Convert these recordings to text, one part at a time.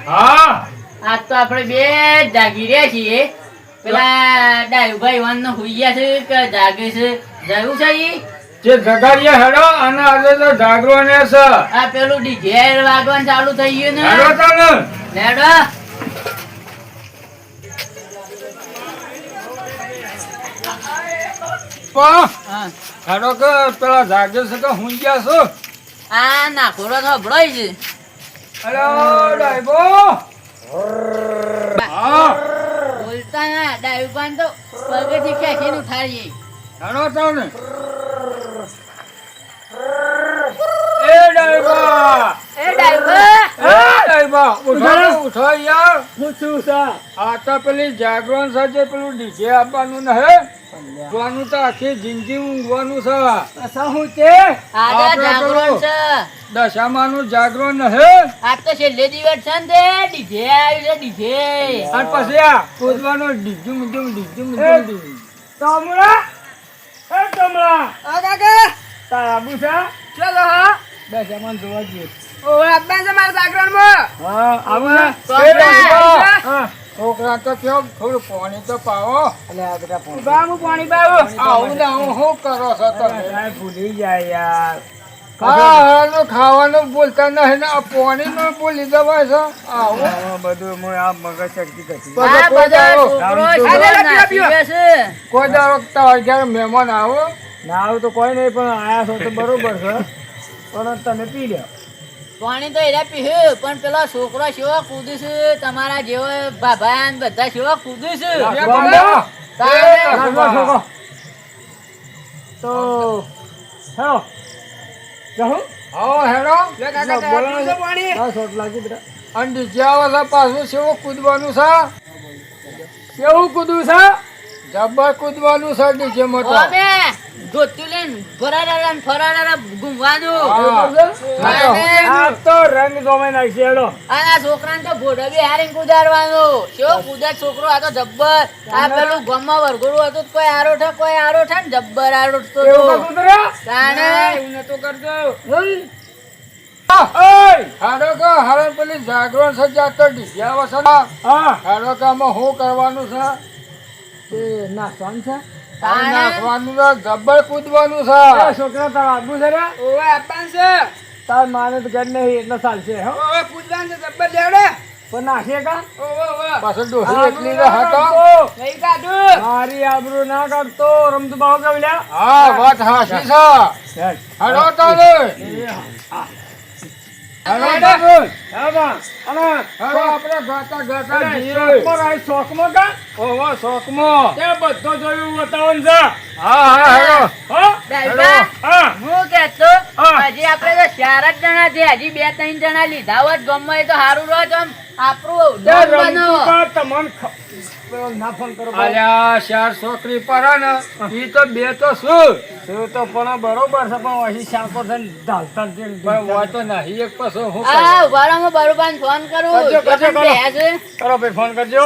હા આજ તો આપણે બે જાગી રહ્યા છીએ. પેલા ડાયુભાઈ વાન નો હુઈ ગયા છે કે જાગે છે જાગું છે ઈ જે જગાડીએ હેડો અને આજે તો જાગરો ને છે. આ પેલું ડીજે વાગવાનું ચાલુ થઈ ગયું ને હેડો તને લેડો પા હા હેડો કે પેલા જાગે છે કે હું ગયા છો. આ નાખોડો તો ભળાય છે. હેલો ડાયબો હા બોલતા ના ડાયુભાઈ તો પગેથી ખેંચીને ઉઠાડીએ. હેડો તને એ ડાયબા એ ડાયુભા એ ડાયબા ઉઠો ઉઠો યાર. હું છું સા આ તો પેલી જાગરણ છે જે પેલું ડીજે આપવાનું નહે જોવાનું તો આખી જિંદગી ઊંઘવાનું છે. અસા હું તે આજે આપણે જાગરણ પેલું છે. દશામાનું જાગરણ નહે આજ તો છેલ્લે દિવસ છે ને તે ડીજે આવ્યું છે ડીજે. અને પછી આ કૂદવાનો ડીજુમ ડીજુમ તમરા એ તમરા ઓ કાકા તારા આબુ છે ચલો હા દશામાન જોવા જઈએ. ઓવે અબ્બા છે મારા જાગરણમાં. હા આબુ ને હા છોકરા તો કેવો થોડું પાણી તો પાવો. એટલે આ બધા ફોન બામુ પાણી બાવો. આવું ને હું શું કરો છો તમે. સાહેબ ભૂલી જાય યાર હા ખાવાનું બોલતા નહીં ને આ પાણી નો બોલી દેવાય છે. આવું આમાં બધું હું આ મગજ ચડકી કરી બધા આ કોઈ બધા દાડો છોકરો આને છે, પીવા પીવા. નાચી છે. કોઈ દાડો તમારે ઘરે મહેમાન આવો ના આવું તો કોઈ નહીં પણ આયા છો તો બરોબર છે પણ તમે પી લ્યો પાણી તો એરા પીહ્યું પણ પેલો છોકરો શેવો કૂદે છે તમારા જેવો ભાભા ને બધા શેવો કૂદે છે. રાખવા. તારે રાખવા છોકરો. તો હેલો જાઉં આવો હેડો બોલવાનું છે હા શોટ લાગી બેટા અને ડીજે આવે છે પાછું કેવું કૂદવાનું છે. કેવું કૂદું છે જબર કૂદવાનું છે ડીજે માં તો. અમે ધોતું લઈને ફરાડા ને ફરાડા ઘૂમવાનું. હા. આ તો રંગ જોમે નાખશે હેડો અને આ છોકરાને તો ભોડો બી હારીને કુદાડવાનું. કેવો કુદે છોકરો આ તો જબ્બર. આ પેલું ગામમાં વરઘોડું હતું તો કોઈ આરો ઠે ને જબ્બર આરોટતો એવું હતો. કશું કરે તાણે એવું નતો કરતો હાડો કે હાડો પેલી જાગરણ છે જ્યાં તો ડીજે આવે છે ને. હા હાડો કે આમાં શું કરવાનું છે. એ નાખવાનું છે આ નાખવાનું છે જબર કૂદવાનું છે. એ છોકરા તારા આબુ છે રે ઓવે આપવાનું છે. તાર માને તો ઘર નહીં એટલે ચાલશે હો ઓવે કૂદવાનું છે જબ્બર લેવડે. પણ નાખીએ કા ઓવે પાછળ ડોસી એકલી રહે હતો. નહીં કાઢું. મારી આબરૂ ના કાઢતો રમતું ભાવ કવિલા હા વાત હાચી છે. હાડો તાલે હાડો તાલે. હાડો આપણે ગાતા ગાતા જઈએ. શોખમાં કા ઓહો શોખમાં. તે બધો જોયું બતાવવાનું છે હા હા હેડો. હો ડાયબા, હા હું કહેતો હા. હજી આપણે તો 4 જ જણા છે. હજી 2-3 જણા લીધા હોત ગામમાં એ તો સારું રહો આમ આપણું તે દમ રમતું બનો. કા તમને ના ફોન કરો ભાઈ. અલ્યા ચાર છોકરી પર ને ઈ તો બે તો શું શું તો પણ બરોબર છે પણ અહીં શાકો છે ને ઢાલતા જ પણ હોય તો નહીં એક પાછો હું આ ઉભારામાં બરોબાને ફોન કરું. કરજો, કરજો, કેટલા કરો. થયા છે? કરો ભાઈ ફોન કરજો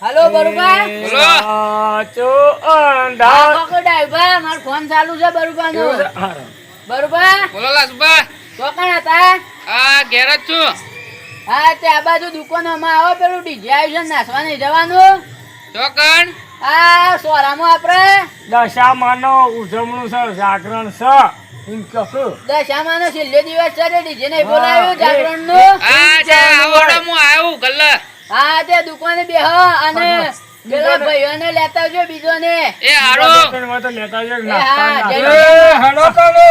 હાલો બરોબા. સાચો હા, અંધાર કાકો ડાયબા, મારો ફોન ચાલુ છે બરોબાનો. બરોબા બોલો લાસુભા ચોકણ હતા. આ ઘેર જ છું હા તે આ બાજુ દુકાનોમાં આવો પેલું ડીજે આવ્યું છે નાચવા નહીં જવાનું. ચોકણ આ સોરામાં આપણે દશામાનો ઉજવણું છે જાગરણ છે એમ કશું દશામાનો છેલ્લો દિવસ છે તે ડીજે નહીં બોલાવ્યું જાગરણનું. આ જે આવડે હું આવ્યું ગલ્લે હા તે દુકાને બેહો અને પેલા ભાઈઓને લેતા આવજો બીજોને. એ હારો દુકાનમાં તો લેતા આવજો, એ હા, નાસ્તા જય નાસ્તા. એ હેડો તાલે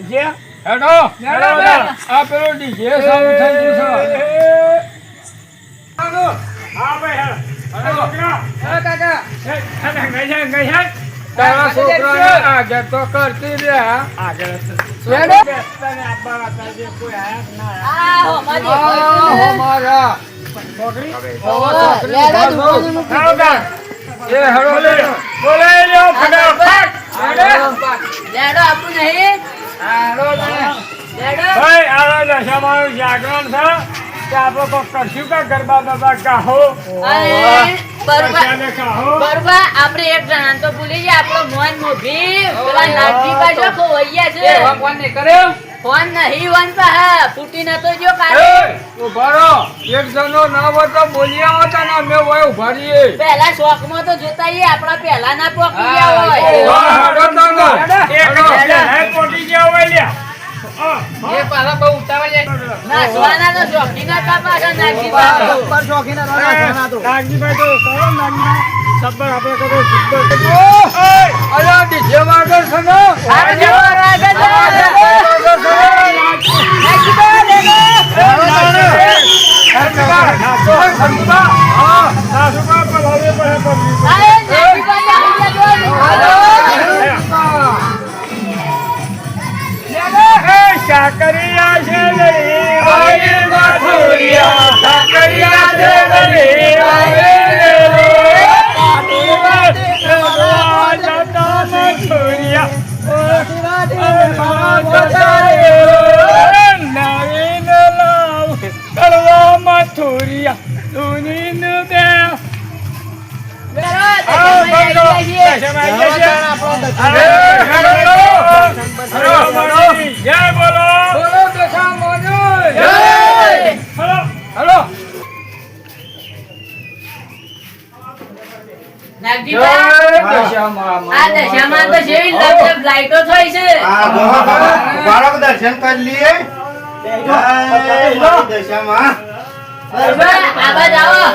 જે હેડો હેડો. આ પેલો ડીજે સારું થઈ ગયું છે. હા ભાઈ હા હેડો. હા કાકા. ગઈ છે તારા છોકરાને આગળ તો કરતી રહ્યા. આગળ હેડો. બેસતાને આપવા હતા જે કોઈ આયા જ ના આયા. આ હોમાં આ દેખાય છે. અમારા છોકરી ઓહો, હા, છોકરી લેડો ભાગો. દુકાને મૂકી આવો કા. એ હેડો બોલે લે. બોલે લ્યો ફટાફટ લેડો આપું નહીં. હેડો લે. લેડો. ભાઈ આ દશામાનું જાગરણ છે કે આપણે કોક કરશું કા ગરબા બરબા કાહો અને બરોબર પ્રજાને કાહો બરોબર આપણે એક જણા તો ભૂલી ગયા આપણો મોહન મોભી પેલા નાગજી પાછો ખોવાઈ ગયા છે. ભગવાન ને કર્યો ફોન નહીં વન પા ફૂટી નતો જો કાલે એ, ઉભા રહો. એક જણો ના હોય તો બોલી આવો તો ને અમે ઓય ઉભા રહીએ. પહેલા શોખમાં તો જોતા આઈએ, આપણા પહેલા ના પોકી ગયા હા, હોય હેડો તો ને. એક હે પોટી ગયા હોય લ્યા એ પાછા બહુ ઉતાવળ છે. નાસવાના તો શોખીન હતા પાછા નાગજીભાઈ. નાગજીભાઈ તો કરો નાગજીભાઈ સબ્બર આપણે કરો સબ્બર અલ્યા ડીજે વાગે છે ને. આ જવો રાગે છે. આએ નાગજીભાઈ સાકરિયા છે લઈ વાગે માથુરિયા સાકરિયા છે લઈ વાગે મથુરિયા દુનીન બે જય બોલો બોલો દશા મોની. જય. હેલો. નાગજીભાઈ જય દશામાં. આ દશામાં તો જેવી લગભગ લાઈટો થઈ છે દર્શન કરી લઈએ દશામાં બરાબર, આ બાજુ આવો.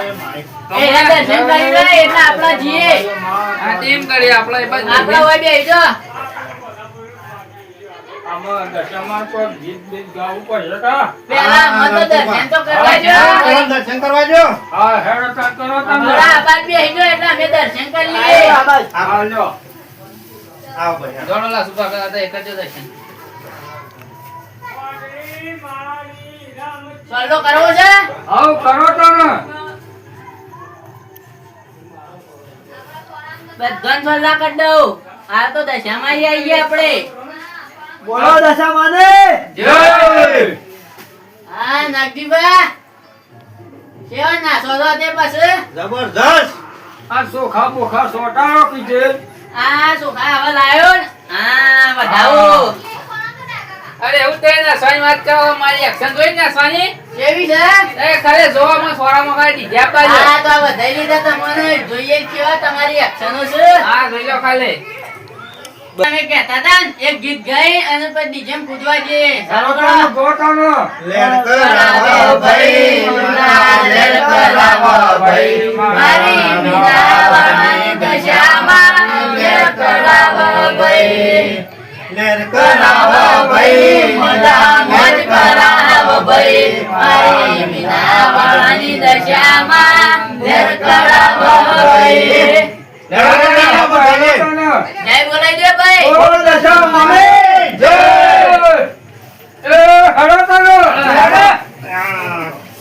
એના દર્શન કરી લો એટલે આપણા જીએ હા, તેમ કરીએ આપણે એ બાજુ આપણા હોય બેસજો. આમાં દશામાં કોઈ ગીત બીત ગાવું પડશે કા? પહેલા મને તો દર્શન તો કરવા જો. દર્શન કરવા જો હા, હેડો તો કરો તમે. બરાબર, આ બાજુ બેસજો એટલે અમે દર્શન કરી લઈએ. હા, લ્યો. આવો ભાઈ દોડોલા સુપા કરતા હતા, એક જ દર્શન. સોલ્ડો કરવો છે? આવો કરો તો ને. બધાને સોલ્ડા કરી દઉં. આ તો દશામાં ય આવીએ આપણે. બોલો દશામાને જય. હા નાગજીભાઈ કેવા નાસો છો તે પછી? જબરદસ્ત આ ચોખા બોખા સોટાડો કીધે. આ ચોખા હવે લાયો ને. હા વધાવો. અરે એવું તે નાસવાની વાત કરો, મારી એક્શન જોઈ ને નાસવાની કેવી છે? એ ખરે જોવામાં સોરામાં ખાલી ડીજે આપવા હા તો આ વધાઈ લીધા તમને જોઈએ કેવા તમારી એક્શનો છે. હા જોઈ લો ખાલી. તમે કહેતા હતા ને, એક ગીત ગાઈ અને પછી ડીજે માં કૂદવા જઈએ. ચાલો ચાલો તો કરો. ગોટાનો. લેર કરાવો ભાઈ મુના લેર કરાવો ભાઈ મારી મીરાવાળી દશામાં લેર કરાવો ભાઈ. લેર કરાવો ભાઈ મજા મોજ કરાવો ભાઈ. મારી મીરાવાળી દશામાં લેર કરાવો ભાઈ. લેર કરાવો ભાઈ જય બોલાઈ દે ભાઈ. બોલો દશામાને જય એ હેડો તો ને.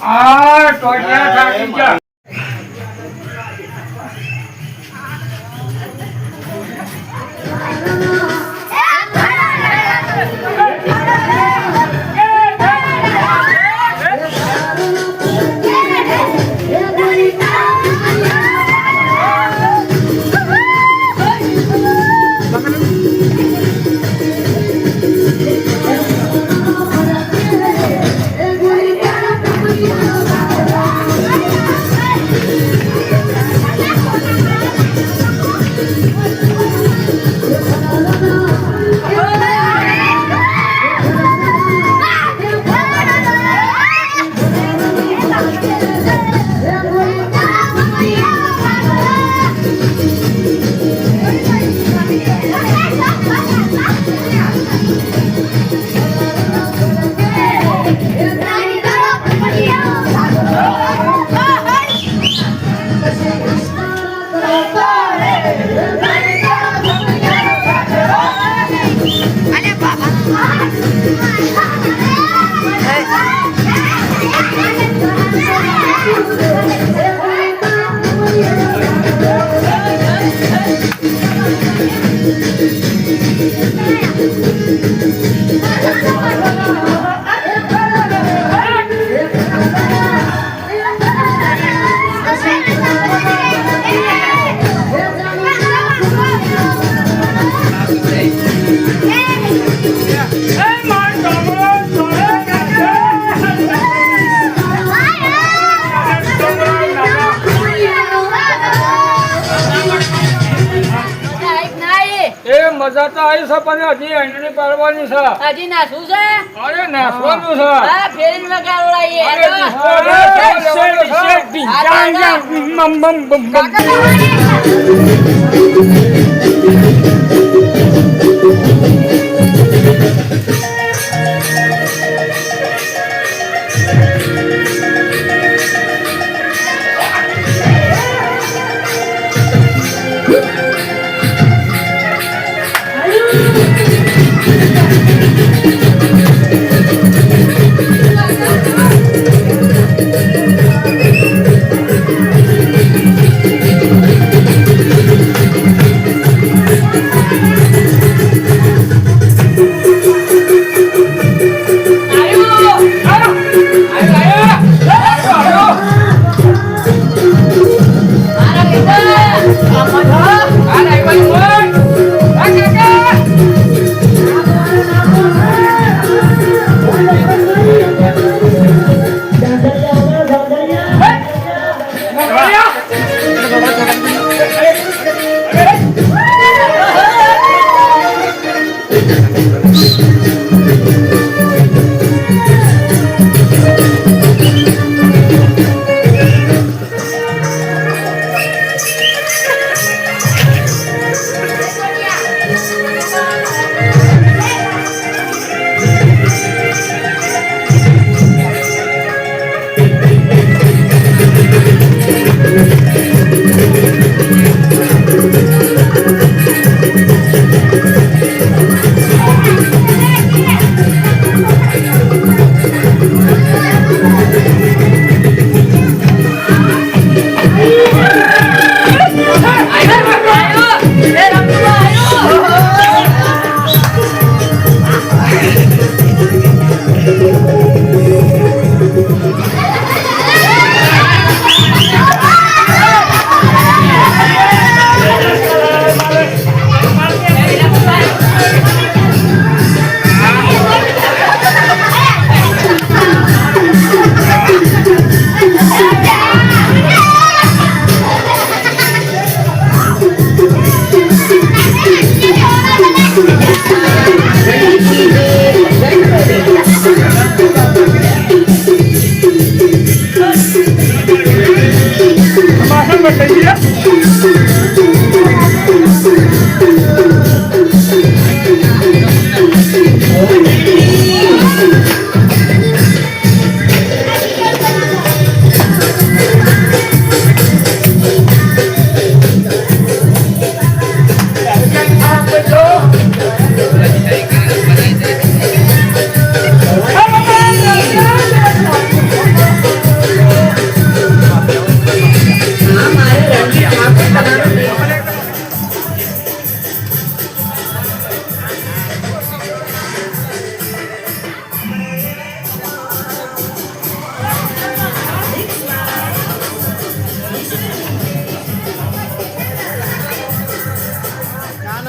આ ટોટિયા થાકી ગયા. માર મજા તો આવી છે પણ હજી એન્ટ્રી પાડવાની છે. હજી નાસું છે અરે નાસવાનું છે. હા ફેરીને વગાડો લાઈએ અરે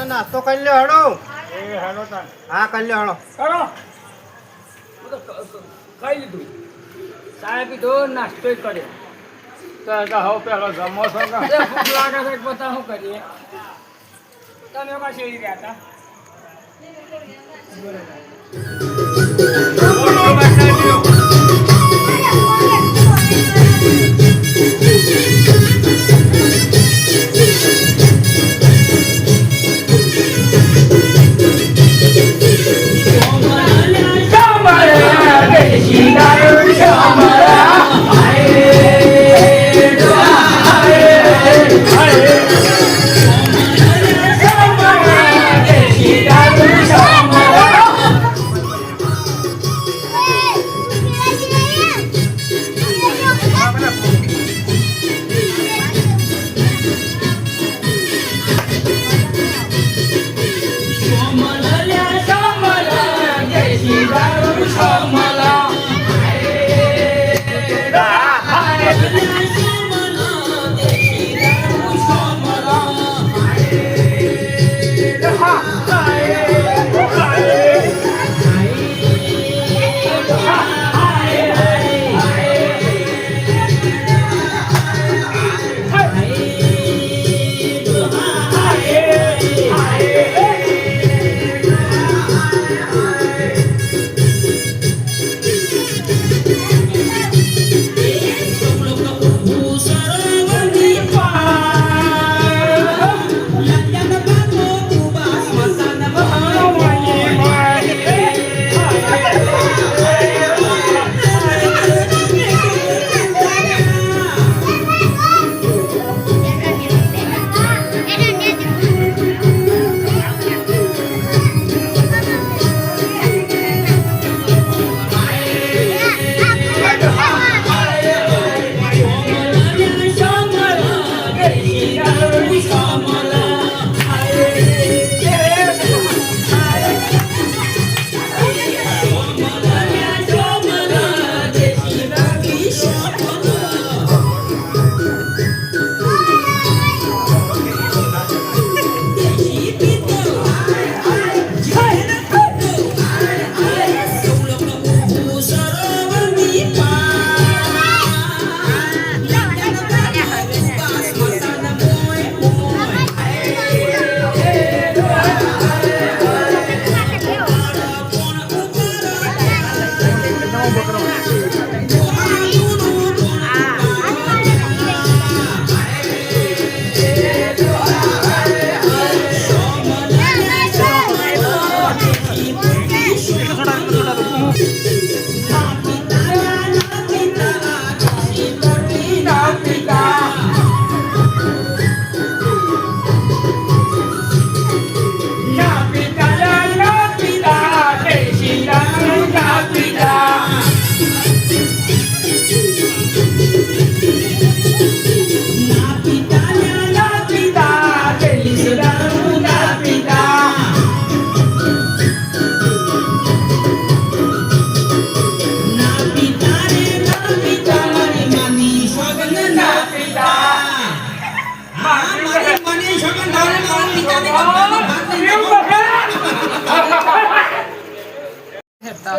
નાસ્તો કરી લ્યો હળો. એ હેલો તાન હા કરી લ્યો હળો. કરો હું તો ખાઈ લીધું ચાય પીધો નાસ્તો કર્યો તો હવે પેલો જમો છો કે ભૂખ લાગે છે પોતા શું કરીએ તમે પાછી એવી રહ્યા હતા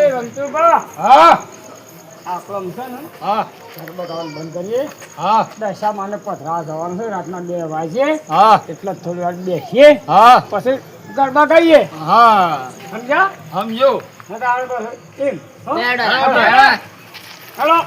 એ રમતુભા, હા આપણો આમ છે ને હા ગરબા ગાવાનું બંધ કરીએ. હા દશામાને પધરા જવાનું છે રાતના 2 વાગે. હા એટલે થોડી વાર બેસીએ, હા પછી ગરબા ગાઈએ. હા સમજ્યા? સમજો નકર આપણે એમ હો? બેડો. હા, હાલો